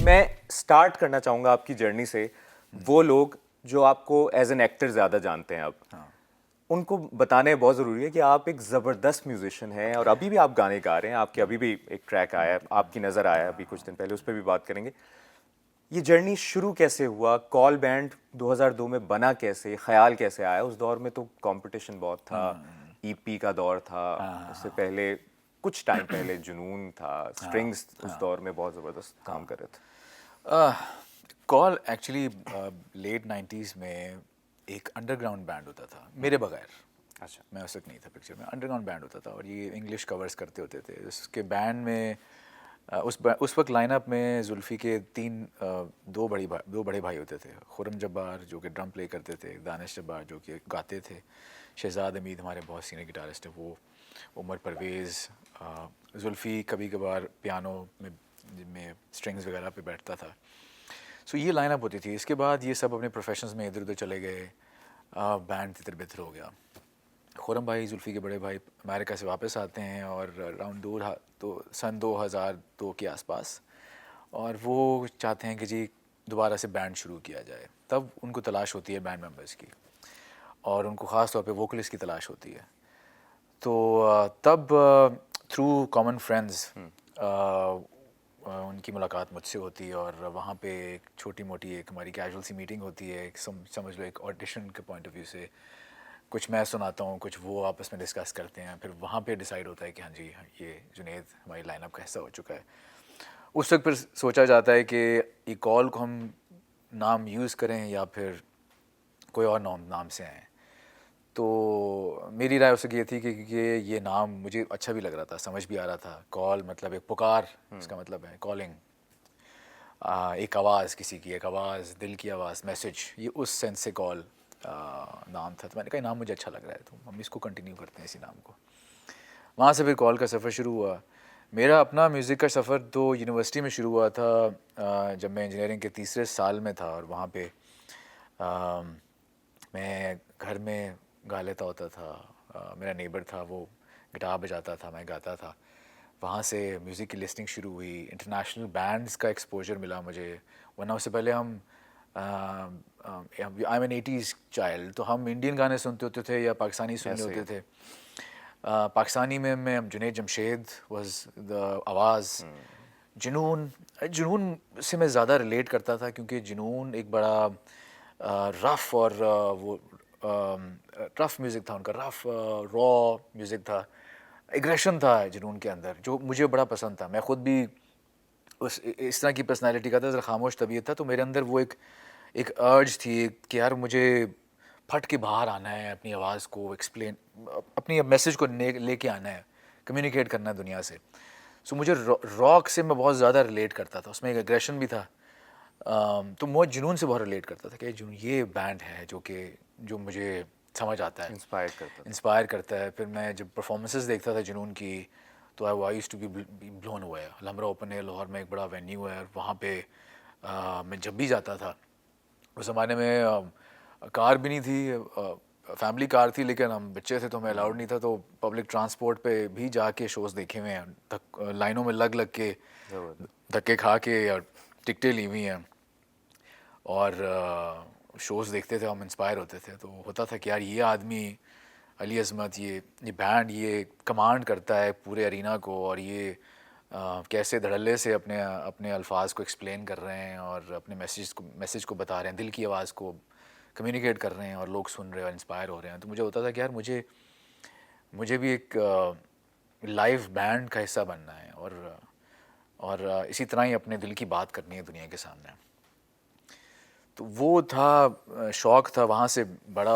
मैं स्टार्ट करना चाहूँगा आपकी जर्नी से। वो लोग जो आपको एज एन एक्टर ज़्यादा जानते हैं अब, उनको बताने बहुत ज़रूरी है कि आप एक ज़बरदस्त म्यूजिशियन हैं और अभी भी आप गाने गा रहे हैं। आपके अभी भी एक ट्रैक आया है, आपकी नज़र आया है अभी कुछ दिन पहले, उस पर भी बात करेंगे। ये जर्नी शुरू कैसे हुआ? कॉल बैंड 2002 में बना कैसे? ख्याल कैसे आया? उस दौर में तो कंपटीशन बहुत था, ईपी का दौर था, उससे पहले कुछ टाइम पहले जुनून था, स्ट्रिंग्स उस दौर में बहुत ज़बरदस्त काम कर रहे थे। कॉल एक्चुअली लेट 90s में एक अंडरग्राउंड बैंड होता था मेरे बगैर। अच्छा। मैं उस वक्त नहीं था पिक्चर में। अंडरग्राउंड बैंड होता था और ये इंग्लिश कवर्स करते होते थे। उसके बैंड में उस वक्त लाइनअप में जुल्फ़ी के दो बड़े भाई होते थे। खुरम जब्बार जो कि ड्रम प्ले करते थे, दानिश जब्बार जो कि गाते थे, शहजाद हमीद हमारे बहुत सीनियर गिटारिस्ट है वो, उमर परवेज़, जुल्फ़ी कभी कभार पियानो में स्ट्रिंग्स वगैरह पे बैठता था। सो ये लाइनअप होती थी। इसके बाद ये सब अपने प्रोफेशंस में इधर उधर चले गए, बैंड तितर बितर हो गया। खुरम भाई जुल्फ़ी के बड़े भाई अमेरिका से वापस आते हैं और अराउंड सन 2002 के आसपास, और वो चाहते हैं कि जी दोबारा से बैंड शुरू किया जाए। तब उनको तलाश होती है बैंड मेंबर्स की, और उनको ख़ास तौर पे वोकलिस्ट की तलाश होती है। तो तब थ्रू कॉमन फ्रेंड्स उनकी मुलाकात मुझसे होती है, और वहाँ पे एक छोटी मोटी एक हमारी कैजुअल सी मीटिंग होती है। समझ लो एक ऑडिशन के पॉइंट ऑफ व्यू से कुछ मैं सुनाता हूँ, कुछ वो आपस में डिस्कस करते हैं। फिर वहाँ पे डिसाइड होता है कि हाँ जी ये जुनेद हमारी लाइनअप का हिस्सा हो चुका है। उस वक्त फिर सोचा जाता है कि ये कॉल को हम नाम यूज़ करें या फिर कोई और नाम से आएँ। तो मेरी राय उस वक्त ये थी कि ये नाम मुझे अच्छा भी लग रहा था, समझ भी आ रहा था। कॉल मतलब एक पुकार, इसका मतलब है कॉलिंग, एक आवाज़, किसी की एक आवाज़, दिल की आवाज़, मैसेज, ये उस सेंस से कॉल नाम था। तो मैंने कहा नाम मुझे अच्छा लग रहा है, तो हम इसको कंटिन्यू करते हैं इसी नाम को। वहाँ से फिर कॉल का सफ़र शुरू हुआ। मेरा अपना म्यूज़िक का सफ़र तो यूनिवर्सिटी में शुरू हुआ था, जब मैं इंजीनियरिंग के तीसरे साल में था। और वहाँ पे मैं घर में गा लेता होता था। मेरा नेबर था, वो गिटार बजाता था, मैं गाता था। वहाँ से म्यूज़िक की लिस्टिंग शुरू हुई, इंटरनेशनल बैंड्स का एक्सपोजर मिला मुझे। वरना उससे पहले I am N 80s child, तो हम इंडियन गाने सुनते होते थे या पाकिस्तानी सुनने होते थे। पाकिस्तानी में मैं जुनैद जमशेद वाज द आवाज़। जुनून से मैं ज़्यादा रिलेट करता था, क्योंकि जुनून एक बड़ा रफ़ और वो रफ़ म्यूज़िक था उनका, रफ़ रॉ म्यूज़िक था, एग्रेशन था जुनून के अंदर, जो मुझे बड़ा पसंद था। मैं ख़ुद भी इस तरह की पर्सनालिटी का था, ज़रा खामोश तबीयत था। तो मेरे अंदर वो एक अर्ज थी कि यार मुझे फट के बाहर आना है, अपनी आवाज़ को एक्सप्लेन, अपनी मैसेज को लेके आना है, कम्युनिकेट करना है दुनिया से। सो मुझे रॉक से मैं बहुत ज़्यादा रिलेट करता था, उसमें एक एग्रेशन भी था। तो मैं जुनून से बहुत रिलेट करता था कि जुनून ये बैंड है जो मुझे समझ आता है, इंस्पायर करता है। फिर मैं जब परफॉर्मेंसेस देखता था जुनून की, तो I used to be blown हुआ है। अलहमरा ओपन एयर लाहौर में एक बड़ा वेन्यू है, वहाँ पे मैं जब भी जाता था, उस ज़माने में कार भी नहीं थी, फैमिली कार थी, लेकिन हम बच्चे थे तो मैं अलाउड नहीं था। तो पब्लिक ट्रांसपोर्ट पे भी जाके शोज़ देखे हुए हैं, लाइनों में लग के, धक्के खा के, और टिकटें ली हुई हैं, और शोज़ देखते थे। हम इंस्पायर होते थे। तो होता था कि यार ये आदमी अली अज़मत, ये बैंड, ये कमांड करता है पूरे अरीना को, और ये कैसे धड़ल्ले से अपने अपने अल्फाज को एक्सप्लेन कर रहे हैं, और अपने मैसेज को बता रहे हैं, दिल की आवाज़ को कम्युनिकेट कर रहे हैं, और लोग सुन रहे हैं और इंस्पायर हो रहे हैं। तो मुझे होता था कि यार मुझे भी एक लाइव बैंड का हिस्सा बनना है, और इसी तरह ही अपने दिल की बात करनी है दुनिया के सामने। तो वो था शौक़ था, वहाँ से बड़ा।